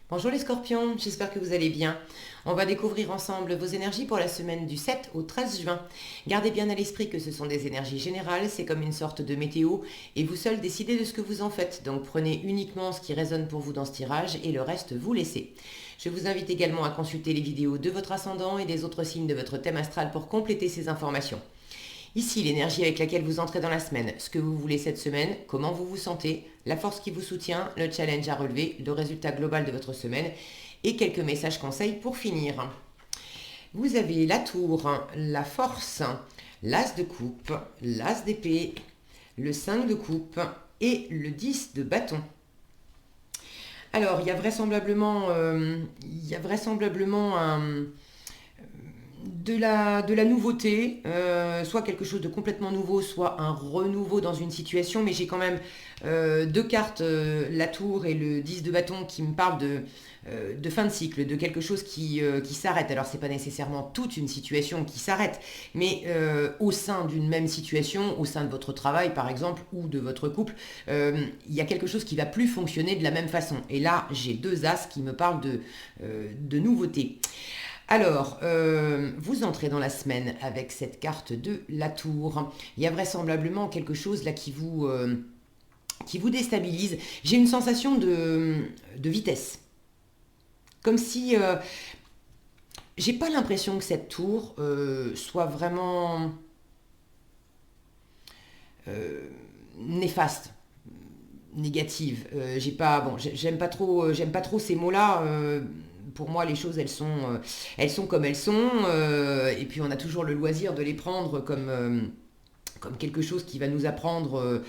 Bonjour les scorpions, j'espère que vous allez bien. On va découvrir ensemble vos énergies pour la semaine du 7 au 13 juin. Gardez bien à l'esprit que ce sont des énergies générales, c'est comme une sorte de météo et vous seuls décidez de ce que vous en faites. Donc prenez uniquement ce qui résonne pour vous dans ce tirage et le reste vous laissez. Je vous invite également à consulter les vidéos de votre ascendant et des autres signes de votre thème astral pour compléter ces informations. Ici, l'énergie avec laquelle vous entrez dans la semaine, ce que vous voulez cette semaine, comment vous vous sentez, la force qui vous soutient, le challenge à relever, le résultat global de votre semaine et quelques messages conseils pour finir. Vous avez la tour, la force, l'as de coupe, l'as d'épée, le 5 de coupe et le 10 de bâton. Alors, il y a vraisemblablement de la nouveauté, soit quelque chose de complètement nouveau, soit un renouveau dans une situation, mais j'ai quand même deux cartes, la tour et le 10 de bâton, qui me parlent de fin de cycle, de quelque chose qui s'arrête. Alors c'est pas nécessairement toute une situation qui s'arrête, mais au sein d'une même situation, au sein de votre travail par exemple, ou de votre couple, il y a quelque chose qui va plus fonctionner de la même façon. Et là, j'ai deux as qui me parlent de nouveautés. Alors, vous entrez dans la semaine avec cette carte de la tour. Il y a vraisemblablement quelque chose là qui vous déstabilise. J'ai une sensation de vitesse. Comme si... j'ai pas l'impression que cette tour soit vraiment néfaste, négative. J'ai pas, bon, j'aime pas trop ces mots-là. Pour moi, les choses, elles sont comme elles sont. Et puis, on a toujours le loisir de les prendre comme quelque chose qui va nous apprendre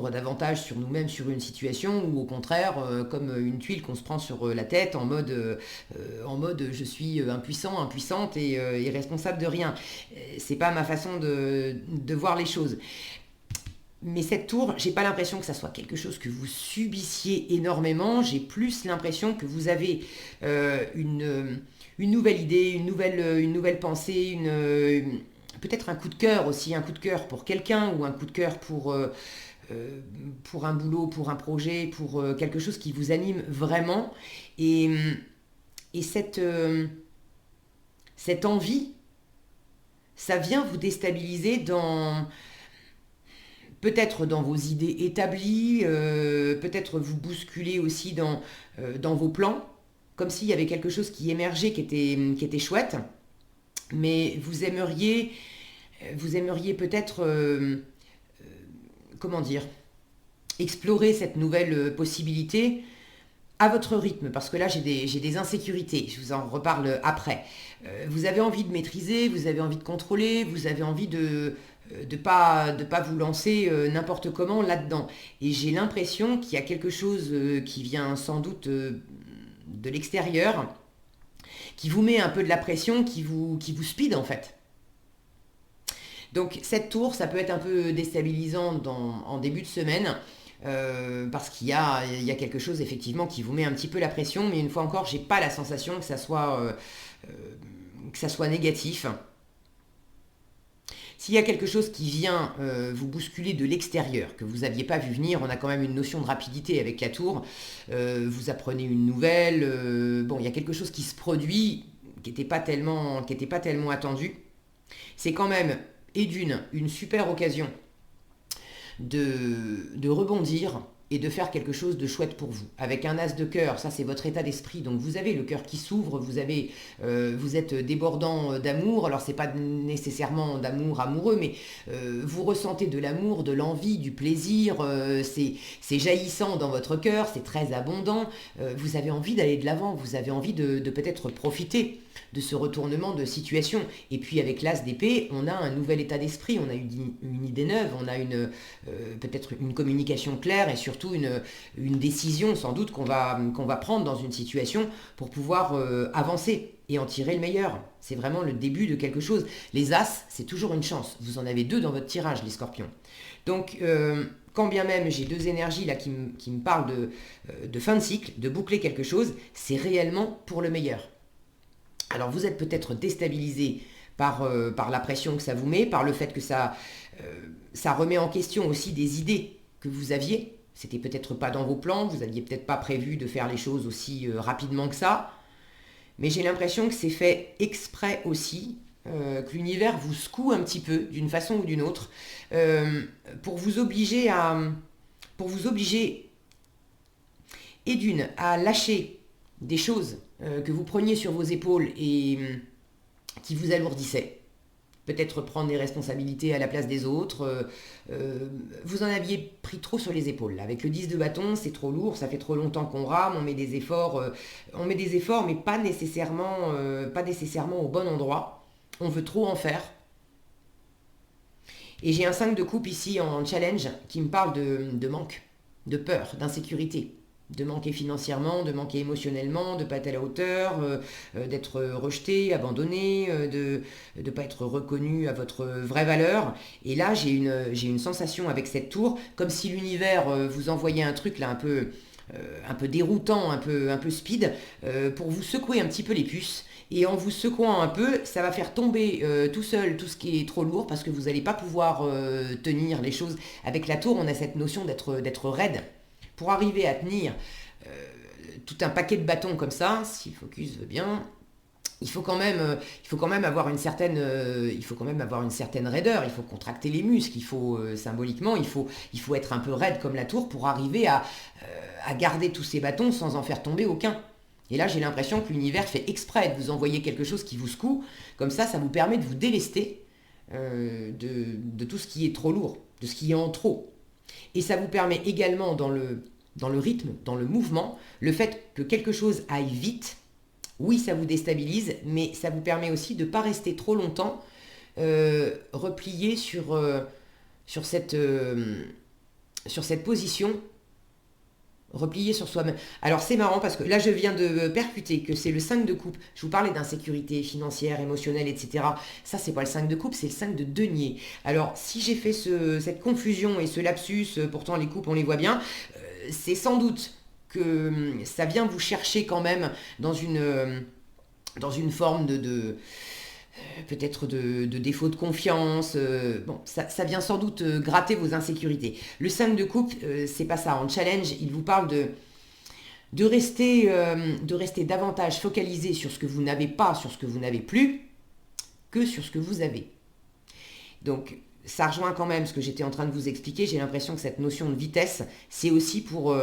davantage sur nous-mêmes, sur une situation, ou au contraire, comme une tuile qu'on se prend sur la tête en mode je suis impuissant, impuissante et responsable de rien. C'est pas ma façon de voir les choses. Mais cette tour, j'ai pas l'impression que ça soit quelque chose que vous subissiez énormément. J'ai plus l'impression que vous avez une nouvelle idée, une nouvelle pensée, peut-être un coup de cœur aussi, un coup de cœur pour quelqu'un ou un coup de cœur pour un boulot, pour un projet, pour quelque chose qui vous anime vraiment. Et, et cette envie, ça vient vous déstabiliser peut-être dans vos idées établies, peut-être vous bousculer aussi dans vos plans, comme s'il y avait quelque chose qui émergeait, qui était chouette, mais vous aimeriez peut-être, comment dire, explorer cette nouvelle possibilité à votre rythme, parce que là j'ai des insécurités, je vous en reparle après. Vous avez envie de maîtriser, vous avez envie de contrôler, vous avez envie de pas vous lancer n'importe comment là-dedans. Et j'ai l'impression qu'il y a quelque chose qui vient sans doute de l'extérieur, qui vous met un peu de la pression, qui vous speed en fait. Donc cette tour, ça peut être un peu déstabilisant en début de semaine, parce il y a quelque chose effectivement qui vous met un petit peu la pression, mais une fois encore, j'ai pas la sensation euh, que ça soit négatif. S'il y a quelque chose qui vient vous bousculer de l'extérieur, que vous n'aviez pas vu venir, on a quand même une notion de rapidité avec la tour, vous apprenez une nouvelle, bon, il y a quelque chose qui se produit, qui était pas tellement attendu. C'est quand même, une super occasion de rebondir et de faire quelque chose de chouette pour vous. Avec un as de cœur, ça c'est votre état d'esprit, donc vous avez le cœur qui s'ouvre, vous êtes débordant d'amour, alors c'est pas nécessairement d'amour amoureux, mais vous ressentez de l'amour, de l'envie, du plaisir, c'est jaillissant dans votre cœur, c'est très abondant, vous avez envie d'aller de l'avant, vous avez envie de peut-être profiter de ce retournement de situation. Et puis avec l'as d'épée, on a un nouvel état d'esprit, on a une idée neuve, on a peut-être une communication claire et surtout une décision sans doute qu'on va prendre dans une situation pour pouvoir avancer et en tirer le meilleur. C'est vraiment le début de quelque chose. Les as, c'est toujours une chance. Vous en avez deux dans votre tirage, les scorpions. Donc, quand bien même j'ai deux énergies là qui me parlent de fin de cycle, de boucler quelque chose, c'est réellement pour le meilleur. Alors vous êtes peut-être déstabilisé par la pression que ça vous met, par le fait que ça remet en question aussi des idées que vous aviez. C'était peut-être pas dans vos plans, vous aviez peut-être pas prévu de faire les choses aussi rapidement que ça. Mais j'ai l'impression que c'est fait exprès aussi, que l'univers vous secoue un petit peu, d'une façon ou d'une autre, euh, pour vous obliger à... pour vous obliger, et d'une, à lâcher des choses que vous preniez sur vos épaules et qui vous alourdissaient. Peut-être prendre des responsabilités à la place des autres. Vous en aviez pris trop sur les épaules. Là. Avec le 10 de bâton, c'est trop lourd, ça fait trop longtemps qu'on rame, on met des efforts, mais pas nécessairement au bon endroit. On veut trop en faire. Et j'ai un 5 de coupe ici en challenge qui me parle de manque, de peur, d'insécurité. De manquer financièrement, de manquer émotionnellement, de ne pas être à la hauteur, d'être rejeté, abandonné, de ne pas être reconnu à votre vraie valeur. Et là, j'ai une sensation avec cette tour, comme si l'univers vous envoyait un truc là un peu déroutant, un peu speed, pour vous secouer un petit peu les puces. Et en vous secouant un peu, ça va faire tomber tout seul tout ce qui est trop lourd parce que vous n'allez pas pouvoir tenir les choses. Avec la tour, on a cette notion d'être raide. Pour arriver à tenir tout un paquet de bâtons comme ça, si Focus veut bien, il faut quand même avoir il faut quand même avoir une certaine raideur. Il faut contracter les muscles. Il faut symboliquement, il faut être un peu raide comme la tour pour arriver à garder tous ces bâtons sans en faire tomber aucun. Et là, j'ai l'impression que l'univers fait exprès de vous envoyer quelque chose qui vous secoue. Comme ça vous permet de vous délester de tout ce qui est trop lourd, de ce qui est en trop. Et ça vous permet également dans le rythme, dans le mouvement, le fait que quelque chose aille vite. Oui, ça vous déstabilise, mais ça vous permet aussi de ne pas rester trop longtemps replié sur cette position, replié sur soi-même. Alors c'est marrant parce que là je viens de percuter que c'est le 5 de coupe. Je vous parlais d'insécurité financière, émotionnelle, etc. Ça c'est pas le 5 de coupe, c'est le 5 de denier. Alors si j'ai fait cette confusion et ce lapsus, pourtant les coupes on les voit bien, c'est sans doute que ça vient vous chercher quand même dans une forme peut-être de défaut de confiance. Bon, ça vient sans doute gratter vos insécurités. Le 5 de coupe, c'est pas ça. En challenge, il vous parle de rester davantage focalisé sur ce que vous n'avez pas, sur ce que vous n'avez plus, que sur ce que vous avez. Donc, ça rejoint quand même ce que j'étais en train de vous expliquer. J'ai l'impression que cette notion de vitesse, c'est aussi pour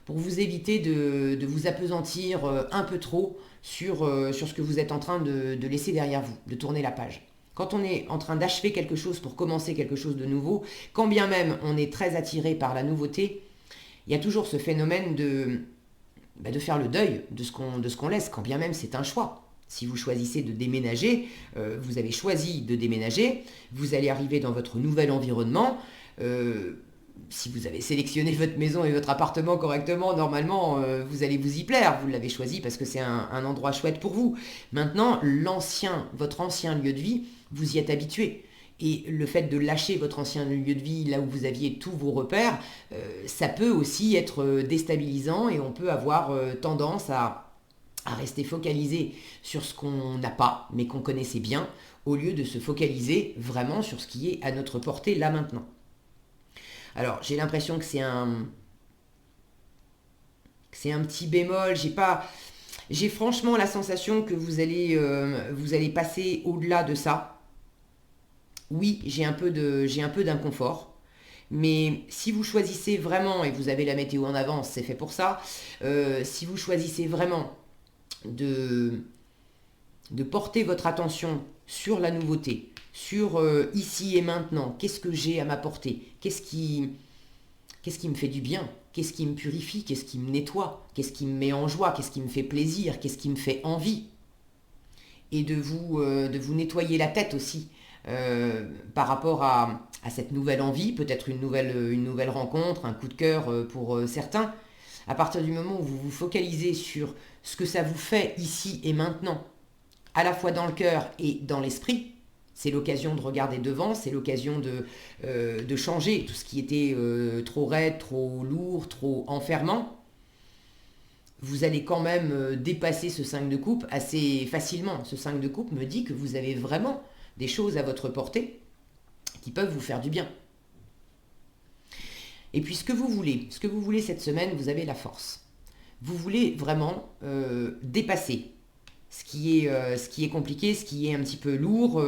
vous éviter de vous appesantir un peu trop sur ce que vous êtes en train de laisser derrière vous, de tourner la page. Quand on est en train d'achever quelque chose pour commencer quelque chose de nouveau, quand bien même on est très attiré par la nouveauté, il y a toujours ce phénomène de faire le deuil de ce qu'on laisse, quand bien même c'est un choix. Si vous choisissez de déménager, vous avez choisi de déménager, vous allez arriver dans votre nouvel environnement. Si vous avez sélectionné votre maison et votre appartement correctement, normalement, vous allez vous y plaire. Vous l'avez choisi parce que c'est un endroit chouette pour vous. Maintenant, votre ancien lieu de vie, vous y êtes habitué. Et le fait de lâcher votre ancien lieu de vie, là où vous aviez tous vos repères, ça peut aussi être déstabilisant et on peut avoir tendance à rester focalisé sur ce qu'on n'a pas, mais qu'on connaissait bien, au lieu de se focaliser vraiment sur ce qui est à notre portée là maintenant. Alors, j'ai l'impression que c'est un petit bémol. J'ai franchement la sensation que vous allez passer au-delà de ça. Oui, j'ai un peu d'inconfort. Mais si vous choisissez vraiment, et vous avez la météo en avance, c'est fait pour ça, si vous choisissez vraiment de porter votre attention sur la nouveauté, sur ici et maintenant, qu'est-ce que j'ai à m'apporter, qu'est-ce qui me fait du bien, qu'est-ce qui me purifie, qu'est-ce qui me nettoie, qu'est-ce qui me met en joie, qu'est-ce qui me fait plaisir, qu'est-ce qui me fait envie. Et de vous nettoyer la tête aussi par rapport à cette nouvelle envie, peut-être une nouvelle rencontre, un coup de cœur pour certains. À partir du moment où vous vous focalisez sur ce que ça vous fait ici et maintenant, à la fois dans le cœur et dans l'esprit, c'est l'occasion de regarder devant, c'est l'occasion de changer tout ce qui était trop raide, trop lourd, trop enfermant. Vous allez quand même dépasser ce 5 de coupe assez facilement. Ce 5 de coupe me dit que vous avez vraiment des choses à votre portée qui peuvent vous faire du bien. Et puis ce que vous voulez cette semaine, vous avez la force. Vous voulez vraiment dépasser ce qui est compliqué, ce qui est un petit peu lourd,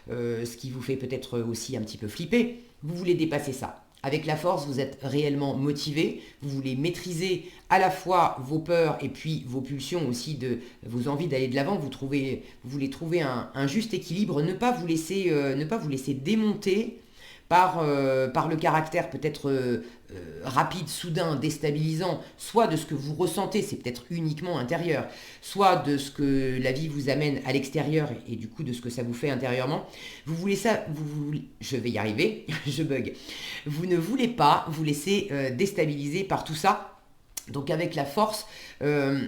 ce qui vous fait peut-être aussi un petit peu flipper. Vous voulez dépasser ça. Avec la force, vous êtes réellement motivé, vous voulez maîtriser à la fois vos peurs et puis vos pulsions aussi, de vos envies d'aller de l'avant, vous voulez trouver un juste équilibre, ne pas vous laisser démonter par le caractère peut-être rapide, soudain, déstabilisant, soit de ce que vous ressentez, c'est peut-être uniquement intérieur, soit de ce que la vie vous amène à l'extérieur et du coup de ce que ça vous fait intérieurement. Vous voulez ça, je vais y arriver, je bug. Vous ne voulez pas vous laisser déstabiliser par tout ça. Donc avec la force, vous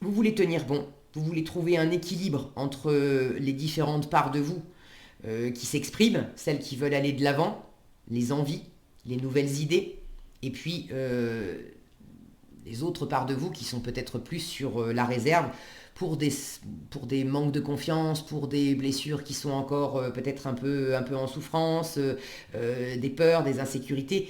voulez tenir bon, vous voulez trouver un équilibre entre les différentes parts de vous qui s'expriment, celles qui veulent aller de l'avant, les envies, les nouvelles idées, et puis les autres parts de vous qui sont peut-être plus sur la réserve pour des manques de confiance, pour des blessures qui sont encore peut-être un peu en souffrance, des peurs, des insécurités.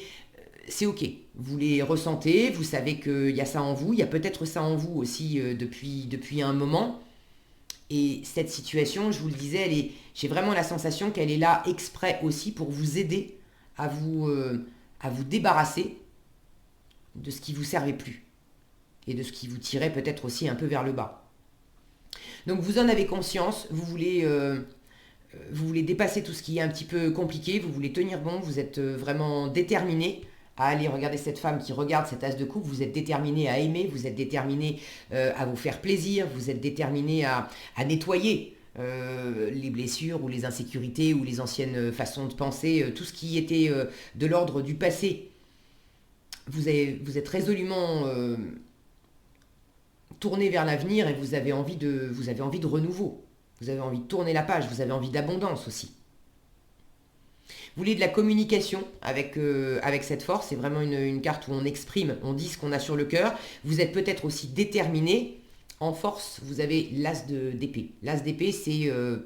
C'est ok, vous les ressentez, vous savez qu'il y a ça en vous, il y a peut-être ça en vous aussi depuis un moment. Et cette situation, je vous le disais, j'ai vraiment la sensation qu'elle est là exprès aussi pour vous aider à vous débarrasser de ce qui ne vous servait plus et de ce qui vous tirait peut-être aussi un peu vers le bas. Donc vous en avez conscience, vous voulez dépasser tout ce qui est un petit peu compliqué, vous voulez tenir bon, vous êtes vraiment déterminé à aller regarder cette femme qui regarde cet as de coupe, vous êtes déterminé à aimer, vous êtes déterminé à vous faire plaisir, vous êtes déterminé à nettoyer les blessures ou les insécurités ou les anciennes façons de penser, tout ce qui était de l'ordre du passé. Vous êtes résolument tourné vers l'avenir et vous avez envie de renouveau. Vous avez envie de tourner la page, vous avez envie d'abondance aussi. Vous voulez de la communication avec cette force, c'est vraiment une carte où on exprime, on dit ce qu'on a sur le cœur. Vous êtes peut-être aussi déterminé. En force, vous avez l'as d'épée. L'as d'épée, c'est de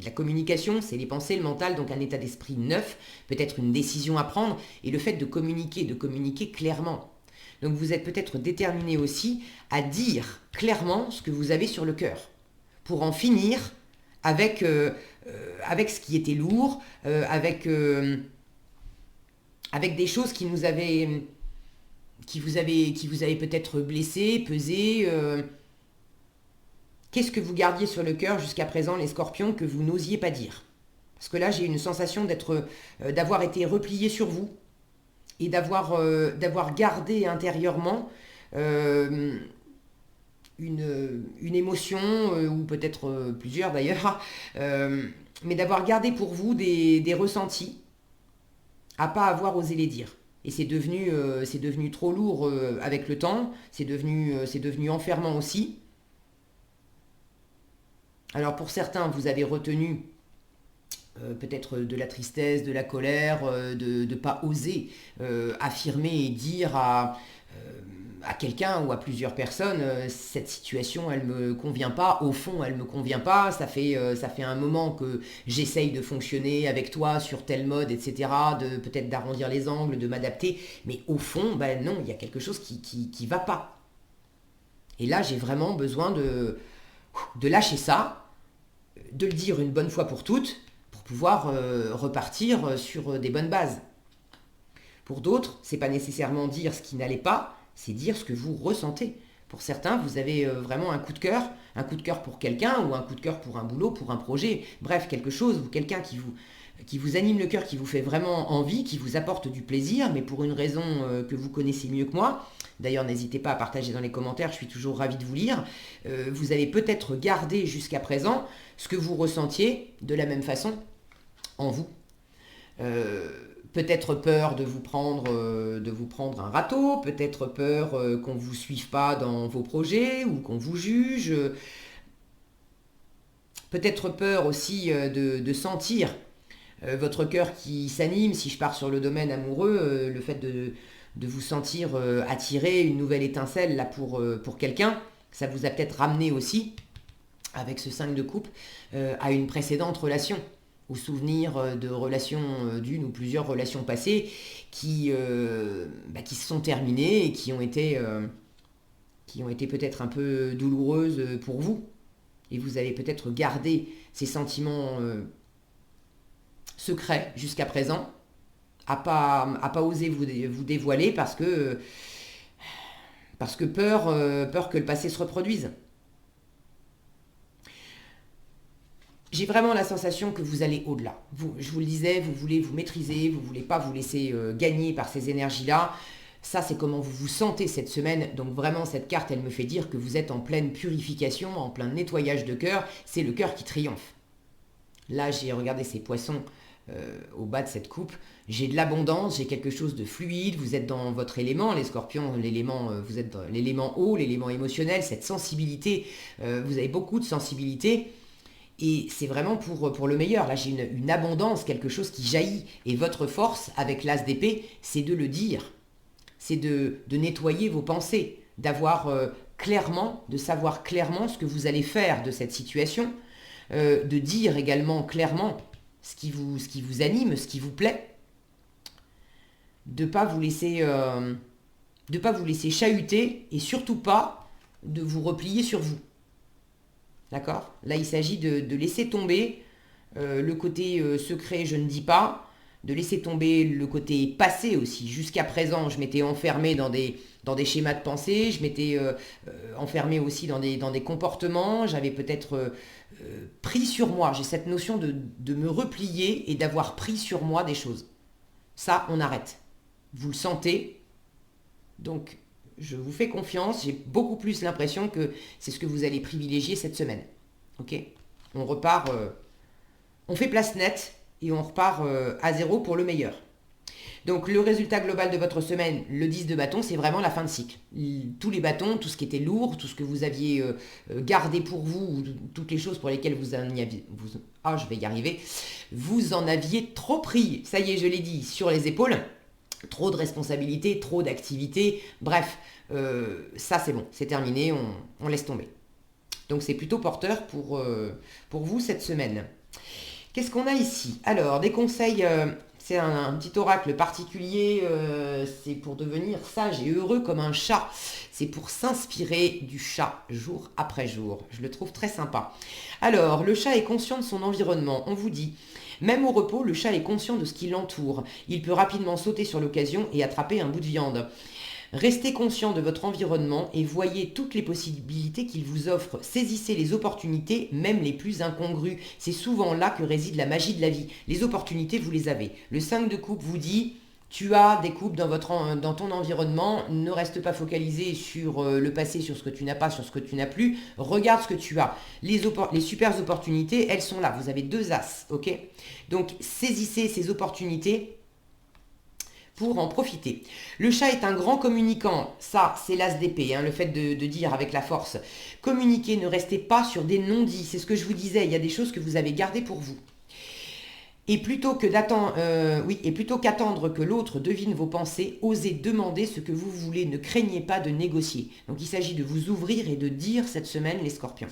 la communication, c'est les pensées, le mental, donc un état d'esprit neuf, peut-être une décision à prendre, et le fait de communiquer clairement. Donc vous êtes peut-être déterminé aussi à dire clairement ce que vous avez sur le cœur, pour en finir avec ce qui était lourd, avec des choses qui vous avaient peut-être blessé, pesé. Qu'est-ce que vous gardiez sur le cœur jusqu'à présent, les scorpions, que vous n'osiez pas dire? Parce que là, j'ai une sensation d'avoir été replié sur vous et d'avoir gardé intérieurement une émotion, ou peut-être plusieurs d'ailleurs, mais d'avoir gardé pour vous des ressentis à pas avoir osé les dire. Et c'est devenu trop lourd avec le temps, c'est devenu enfermant aussi. Alors pour certains, vous avez retenu peut-être de la tristesse, de la colère, de ne pas oser affirmer et dire à quelqu'un ou à plusieurs personnes, cette situation, elle me convient pas, au fond, elle me convient pas, ça fait un moment que j'essaye de fonctionner avec toi sur tel mode, etc., peut-être d'arrondir les angles, de m'adapter, mais au fond, ben non, il y a quelque chose qui va pas. Et là, j'ai vraiment besoin de lâcher ça, de le dire une bonne fois pour toutes, pour pouvoir repartir sur des bonnes bases. Pour d'autres, c'est pas nécessairement dire ce qui n'allait pas, c'est dire ce que vous ressentez. Pour certains, vous avez vraiment un coup de cœur pour quelqu'un, ou un coup de cœur pour un boulot, pour un projet, bref, quelque chose, ou quelqu'un qui vous anime le cœur, qui vous fait vraiment envie, qui vous apporte du plaisir, mais pour une raison que vous connaissez mieux que moi. D'ailleurs, n'hésitez pas à partager dans les commentaires, je suis toujours ravie de vous lire. Vous avez peut-être gardé jusqu'à présent ce que vous ressentiez de la même façon en vous. Peut-être peur de vous prendre un râteau, peut-être peur qu'on ne vous suive pas dans vos projets ou qu'on vous juge. Peut-être peur aussi de sentir votre cœur qui s'anime, si je pars sur le domaine amoureux, le fait de vous sentir attirer une nouvelle étincelle là pour quelqu'un, ça vous a peut-être ramené aussi, avec ce 5 de coupe, à une précédente relation. aux souvenirs de relations, d'une ou plusieurs relations passées qui se sont terminées et qui ont été peut-être un peu douloureuses pour vous. Et vous avez peut-être gardé ces sentiments secrets jusqu'à présent, à pas oser vous dévoiler parce que peur que le passé se reproduise. J'ai vraiment la sensation que vous allez au-delà. Je vous le disais, vous voulez vous maîtriser, vous ne voulez pas vous laisser gagner par ces énergies-là. Ça, c'est comment vous vous sentez cette semaine. Donc vraiment, cette carte, elle me fait dire que vous êtes en pleine purification, en plein nettoyage de cœur. C'est le cœur qui triomphe. Là, j'ai regardé ces poissons au bas de cette coupe. J'ai de l'abondance, j'ai quelque chose de fluide. Vous êtes dans votre élément, les scorpions, vous êtes dans l'élément eau, l'élément émotionnel, cette sensibilité. Vous avez beaucoup de sensibilité. Et c'est vraiment pour le meilleur. Là, j'ai une abondance, quelque chose qui jaillit. Et votre force, avec l'as d'épée, c'est de le dire. C'est de nettoyer vos pensées, de savoir clairement ce que vous allez faire de cette situation, de dire également clairement ce qui vous anime, ce qui vous plaît, de ne pas vous laisser chahuter et surtout pas de vous replier sur vous. D'accord ? Là, il s'agit de laisser tomber le côté secret, je ne dis pas, de laisser tomber le côté passé aussi. Jusqu'à présent, je m'étais enfermée dans des schémas de pensée, je m'étais enfermée aussi dans des comportements, j'avais peut-être pris sur moi. J'ai cette notion de me replier et d'avoir pris sur moi des choses. Ça, on arrête. Vous le sentez. Donc, je vous fais confiance, j'ai beaucoup plus l'impression que c'est ce que vous allez privilégier cette semaine. Ok ? On repart, on fait place nette et on repart à zéro pour le meilleur. Donc le résultat global de votre semaine, le 10 de bâton, c'est vraiment la fin de cycle. Tous les bâtons, tout ce qui était lourd, tout ce que vous aviez gardé pour vous, toutes les choses pour lesquelles vous en aviez trop pris. Ça y est, je l'ai dit, sur les épaules. Trop de responsabilités, trop d'activités, bref, ça c'est bon, c'est terminé, on laisse tomber. Donc c'est plutôt porteur pour vous cette semaine. Qu'est-ce qu'on a ici ? Alors, des conseils, c'est un petit oracle particulier, c'est pour devenir sage et heureux comme un chat. C'est pour s'inspirer du chat jour après jour. Je le trouve très sympa. Alors, le chat est conscient de son environnement, on vous dit. Même au repos, le chat est conscient de ce qui l'entoure. Il peut rapidement sauter sur l'occasion et attraper un bout de viande. Restez conscient de votre environnement et voyez toutes les possibilités qu'il vous offre. Saisissez les opportunités, même les plus incongrues. C'est souvent là que réside la magie de la vie. Les opportunités, vous les avez. Le 5 de coupe vous dit... Tu as des coupes dans ton environnement, ne reste pas focalisé sur le passé, sur ce que tu n'as pas, sur ce que tu n'as plus. Regarde ce que tu as. Les super opportunités, elles sont là. Vous avez 2 as, ok ? Donc, saisissez ces opportunités pour en profiter. Le chat est un grand communicant. Ça, c'est l'as d'épée, hein, le fait de dire avec la force. Communiquez, ne restez pas sur des non-dits. C'est ce que je vous disais, il y a des choses que vous avez gardées pour vous. Et plutôt qu'attendre que l'autre devine vos pensées, osez demander ce que vous voulez, ne craignez pas de négocier. Donc il s'agit de vous ouvrir et de dire cette semaine les scorpions.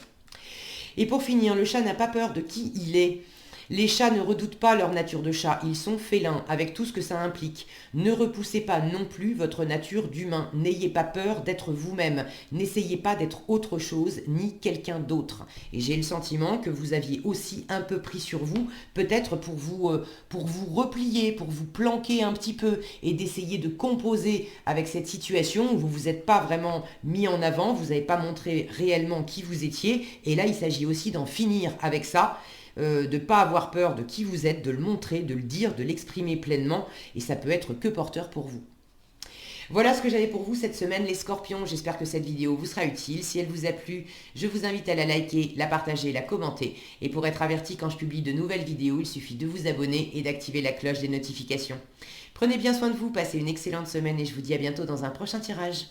Et pour finir, le chat n'a pas peur de qui il est. Les chats ne redoutent pas leur nature de chat, ils sont félins, avec tout ce que ça implique. Ne repoussez pas non plus votre nature d'humain, n'ayez pas peur d'être vous-même, n'essayez pas d'être autre chose, ni quelqu'un d'autre. Et j'ai le sentiment que vous aviez aussi un peu pris sur vous, peut-être pour vous replier, pour vous planquer un petit peu, et d'essayer de composer avec cette situation où vous ne vous êtes pas vraiment mis en avant, vous n'avez pas montré réellement qui vous étiez, et là il s'agit aussi d'en finir avec ça, de ne pas avoir peur de qui vous êtes, de le montrer, de le dire, de l'exprimer pleinement, et ça peut être que porteur pour vous. Voilà ce que j'avais pour vous cette semaine les scorpions, j'espère que cette vidéo vous sera utile. Si elle vous a plu, je vous invite à la liker, la partager, la commenter, et pour être averti quand je publie de nouvelles vidéos, il suffit de vous abonner et d'activer la cloche des notifications. Prenez bien soin de vous, passez une excellente semaine et je vous dis à bientôt dans un prochain tirage.